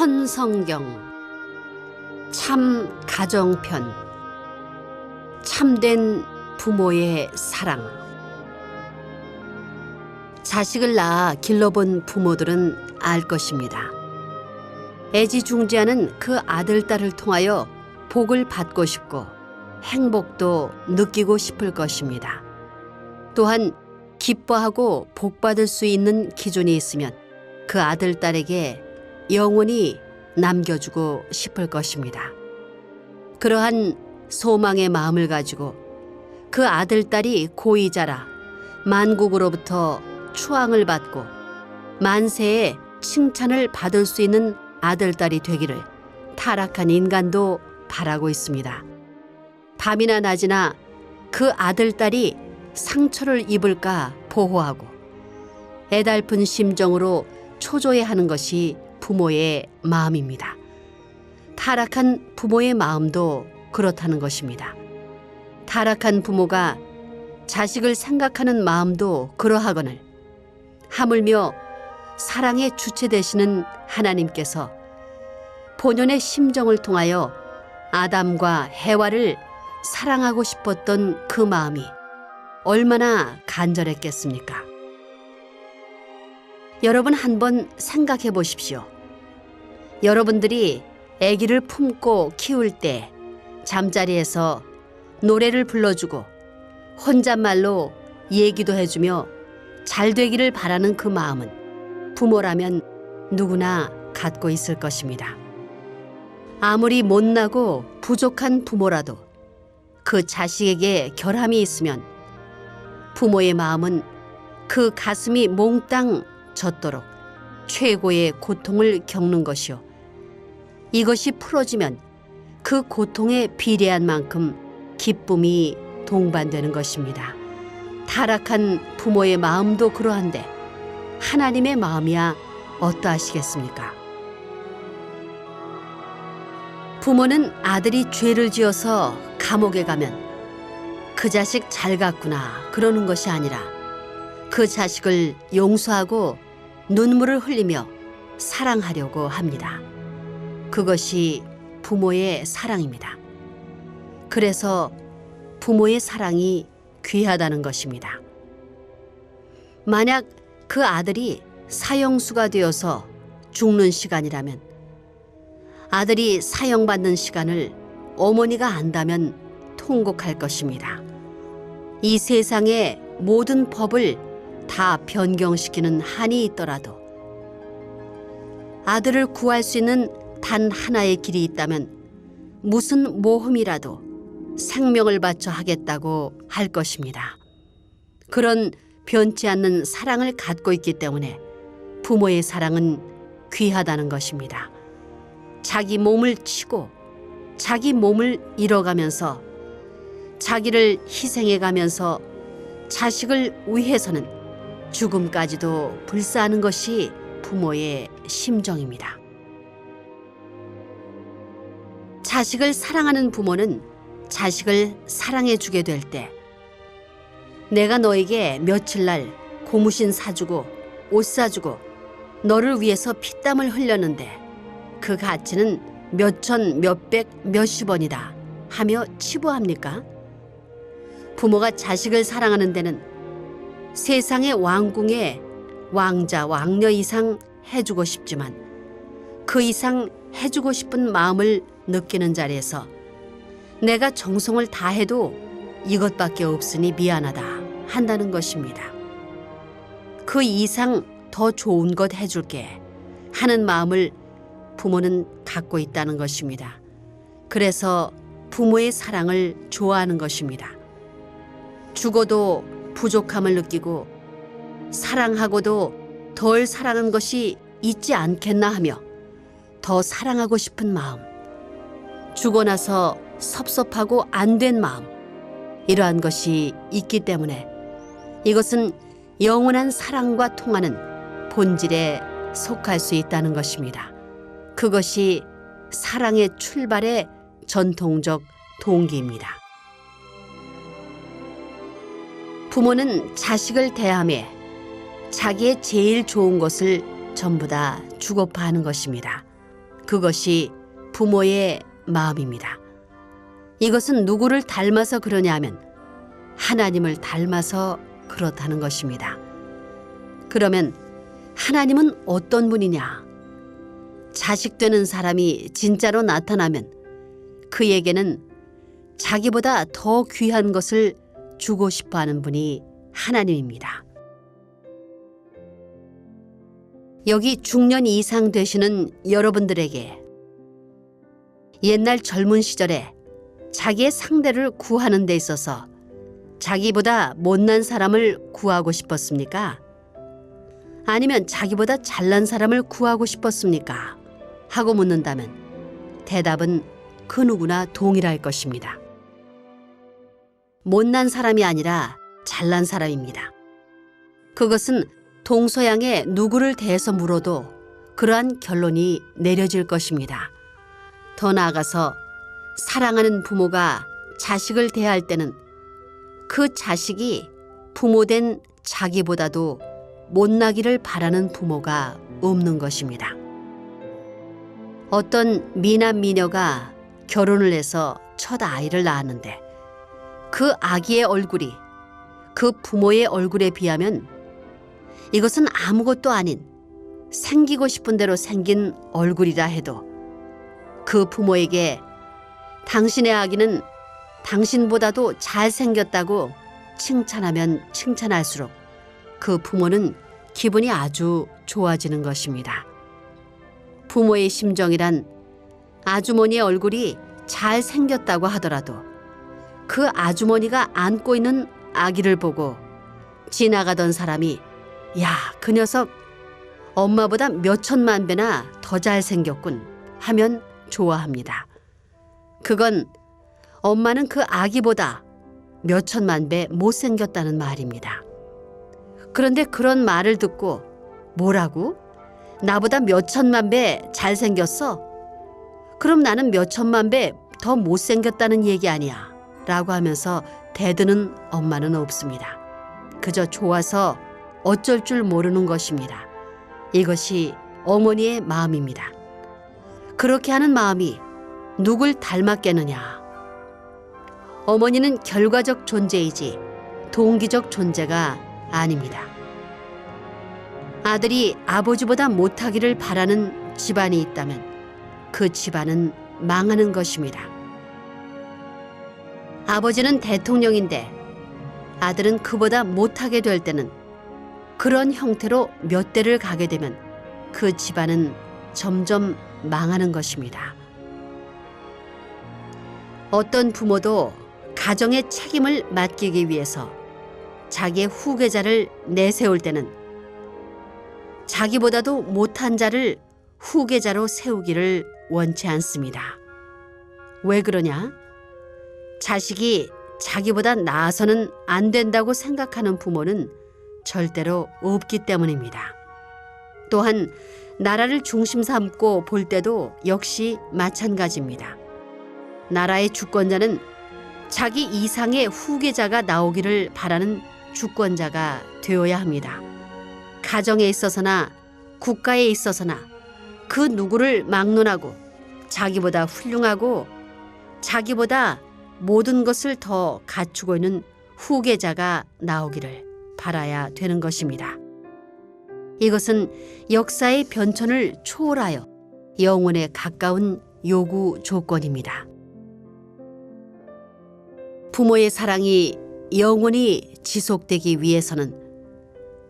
천성경 참 가정편 참된 부모의 사랑. 자식을 낳아 길러본 부모들은 알 것입니다. 애지중지하는 그 아들, 딸을 통하여 복을 받고 싶고 행복도 느끼고 싶을 것입니다. 또한 기뻐하고 복받을 수 있는 기준이 있으면 그 아들, 딸에게 영원히 남겨주고 싶을 것입니다. 그러한 소망의 마음을 가지고 그 아들, 딸이 고이 자라 만국으로부터 추앙을 받고 만세의 칭찬을 받을 수 있는 아들, 딸이 되기를 타락한 인간도 바라고 있습니다. 밤이나 낮이나 그 아들, 딸이 상처를 입을까 보호하고 애달픈 심정으로 초조해하는 것이 부모의 마음입니다. 타락한 부모의 마음도 그렇다는 것입니다. 타락한 부모가 자식을 생각하는 마음도 그러하거늘 하물며 사랑의 주체 되시는 하나님께서 본연의 심정을 통하여 아담과 해와를 사랑하고 싶었던 그 마음이 얼마나 간절했겠습니까? 여러분 한번 생각해 보십시오. 여러분들이 아기를 품고 키울 때 잠자리에서 노래를 불러주고 혼잣말로 얘기도 해주며 잘 되기를 바라는 그 마음은 부모라면 누구나 갖고 있을 것입니다. 아무리 못나고 부족한 부모라도 그 자식에게 결함이 있으면 부모의 마음은 그 가슴이 몽땅 젖도록 최고의 고통을 겪는 것이요. 이것이 풀어지면 그 고통에 비례한 만큼 기쁨이 동반되는 것입니다. 타락한 부모의 마음도 그러한데 하나님의 마음이야 어떠하시겠습니까? 부모는 아들이 죄를 지어서 감옥에 가면 그 자식 잘 갔구나 그러는 것이 아니라 그 자식을 용서하고 눈물을 흘리며 사랑하려고 합니다. 그것이 부모의 사랑입니다. 그래서 부모의 사랑이 귀하다는 것입니다. 만약 그 아들이 사형수가 되어서 죽는 시간이라면 아들이 사형받는 시간을 어머니가 안다면 통곡할 것입니다. 이 세상의 모든 법을 다 변경시키는 한이 있더라도 아들을 구할 수 있는 단 하나의 길이 있다면 무슨 모험이라도 생명을 바쳐 하겠다고 할 것입니다. 그런 변치 않는 사랑을 갖고 있기 때문에 부모의 사랑은 귀하다는 것입니다. 자기 몸을 치고 자기 몸을 잃어가면서 자기를 희생해가면서 자식을 위해서는 죽음까지도 불사하는 것이 부모의 심정입니다. 자식을 사랑하는 부모는 자식을 사랑해주게 될 때 내가 너에게 며칠날 고무신 사주고 옷 사주고 너를 위해서 피땀을 흘렸는데 그 가치는 몇천, 몇백, 몇십 원이다 하며 치부합니까? 부모가 자식을 사랑하는 데는 세상의 왕궁의 왕자, 왕녀 이상 해주고 싶지만 그 이상 해주고 싶은 마음을 느끼는 자리에서 내가 정성을 다해도 이것밖에 없으니 미안하다 한다는 것입니다. 그 이상 더 좋은 것 해줄게 하는 마음을 부모는 갖고 있다는 것입니다. 그래서 부모의 사랑을 좋아하는 것입니다. 죽어도 부족함을 느끼고 사랑하고도 덜 사랑한 것이 있지 않겠나 하며 더 사랑하고 싶은 마음, 죽어 나서 섭섭하고 안 된 마음, 이러한 것이 있기 때문에 이것은 영원한 사랑과 통하는 본질에 속할 수 있다는 것입니다. 그것이 사랑의 출발의 전통적 동기입니다. 부모는 자식을 대하며 자기의 제일 좋은 것을 전부 다 주고파 하는 것입니다. 그것이 부모의 마음입니다. 이것은 누구를 닮아서 그러냐 하면 하나님을 닮아서 그렇다는 것입니다. 그러면 하나님은 어떤 분이냐? 자식 되는 사람이 진짜로 나타나면 그에게는 자기보다 더 귀한 것을 주고 싶어 하는 분이 하나님입니다. 여기 중년 이상 되시는 여러분들에게 옛날 젊은 시절에 자기의 상대를 구하는 데 있어서 자기보다 못난 사람을 구하고 싶었습니까? 아니면 자기보다 잘난 사람을 구하고 싶었습니까? 하고 묻는다면 대답은 그 누구나 동일할 것입니다. 못난 사람이 아니라 잘난 사람입니다. 그것은 동서양의 누구를 대해서 물어도 그러한 결론이 내려질 것입니다. 더 나아가서 사랑하는 부모가 자식을 대할 때는 그 자식이 부모된 자기보다도 못나기를 바라는 부모가 없는 것입니다. 어떤 미남 미녀가 결혼을 해서 첫 아이를 낳았는데 그 아기의 얼굴이 그 부모의 얼굴에 비하면 이것은 아무것도 아닌 생기고 싶은 대로 생긴 얼굴이라 해도 그 부모에게 당신의 아기는 당신보다도 잘생겼다고 칭찬하면 칭찬할수록 그 부모는 기분이 아주 좋아지는 것입니다. 부모의 심정이란 아주머니의 얼굴이 잘생겼다고 하더라도 그 아주머니가 안고 있는 아기를 보고 지나가던 사람이 야, 그 녀석 엄마보다 몇 천만 배나 더 잘생겼군 하면 좋아합니다. 그건 엄마는 그 아기보다 몇 천만 배 못생겼다는 말입니다. 그런데 그런 말을 듣고 뭐라고? 나보다 몇 천만 배 잘생겼어? 그럼 나는 몇 천만 배 더 못생겼다는 얘기 아니야 라고 하면서 대드는 엄마는 없습니다. 그저 좋아서 어쩔 줄 모르는 것입니다. 이것이 어머니의 마음입니다. 그렇게 하는 마음이 누굴 닮았겠느냐? 어머니는 결과적 존재이지 동기적 존재가 아닙니다. 아들이 아버지보다 못하기를 바라는 집안이 있다면 그 집안은 망하는 것입니다. 아버지는 대통령인데 아들은 그보다 못하게 될 때는 그런 형태로 몇 대를 가게 되면 그 집안은 점점 망하는 것입니다. 어떤 부모도 가정의 책임을 맡기기 위해서 자기의 후계자를 내세울 때는 자기보다도 못한 자를 후계자로 세우기를 원치 않습니다. 왜 그러냐? 자식이 자기보다 나아서는 안 된다고 생각하는 부모는 절대로 없기 때문입니다. 또한 나라를 중심 삼고 볼 때도 역시 마찬가지입니다. 나라의 주권자는 자기 이상의 후계자가 나오기를 바라는 주권자가 되어야 합니다. 가정에 있어서나 국가에 있어서나 그 누구를 막론하고 자기보다 훌륭하고 자기보다 모든 것을 더 갖추고 있는 후계자가 나오기를 바라야 되는 것입니다. 이것은 역사의 변천을 초월하여 영혼에 가까운 요구 조건입니다. 부모의 사랑이 영원히 지속되기 위해서는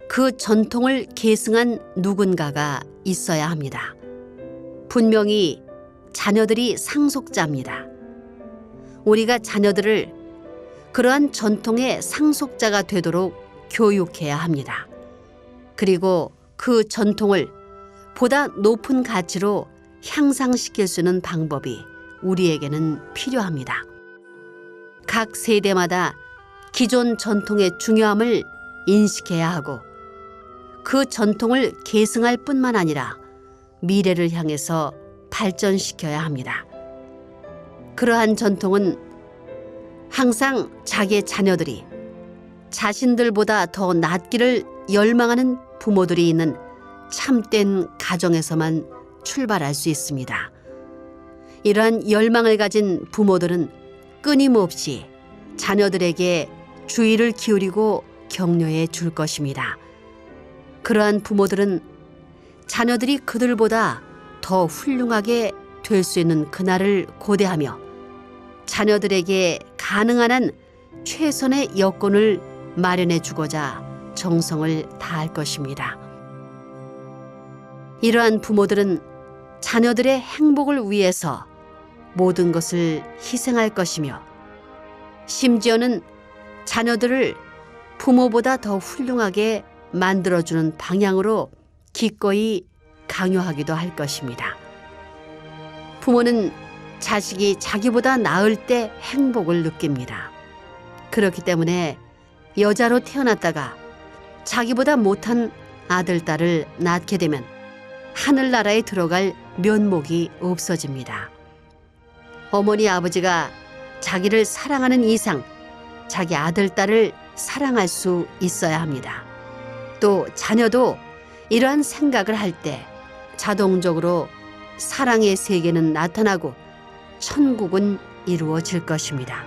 그 전통을 계승한 누군가가 있어야 합니다. 분명히 자녀들이 상속자입니다. 우리가 자녀들을 그러한 전통의 상속자가 되도록 교육해야 합니다. 그리고 그 전통을 보다 높은 가치로 향상시킬 수 있는 방법이 우리에게는 필요합니다. 각 세대마다 기존 전통의 중요함을 인식해야 하고 그 전통을 계승할 뿐만 아니라 미래를 향해서 발전시켜야 합니다. 그러한 전통은 항상 자기의 자녀들이 자신들보다 더 낫기를 열망하는 부모들이 있는 참된 가정에서만 출발할 수 있습니다. 이러한 열망을 가진 부모들은 끊임없이 자녀들에게 주의를 기울이고 격려해 줄 것입니다. 그러한 부모들은 자녀들이 그들보다 더 훌륭하게 될 수 있는 그날을 고대하며 자녀들에게 가능한 한 최선의 여건을 마련해 주고자 정성을 다할 것입니다. 이러한 부모들은 자녀들의 행복을 위해서 모든 것을 희생할 것이며 심지어는 자녀들을 부모보다 더 훌륭하게 만들어주는 방향으로 기꺼이 강요하기도 할 것입니다. 부모는 자식이 자기보다 나을 때 행복을 느낍니다. 그렇기 때문에 여자로 태어났다가 자기보다 못한 아들, 딸을 낳게 되면 하늘나라에 들어갈 면목이 없어집니다. 어머니, 아버지가 자기를 사랑하는 이상 자기 아들, 딸을 사랑할 수 있어야 합니다. 또 자녀도 이러한 생각을 할 때 자동적으로 사랑의 세계는 나타나고 천국은 이루어질 것입니다.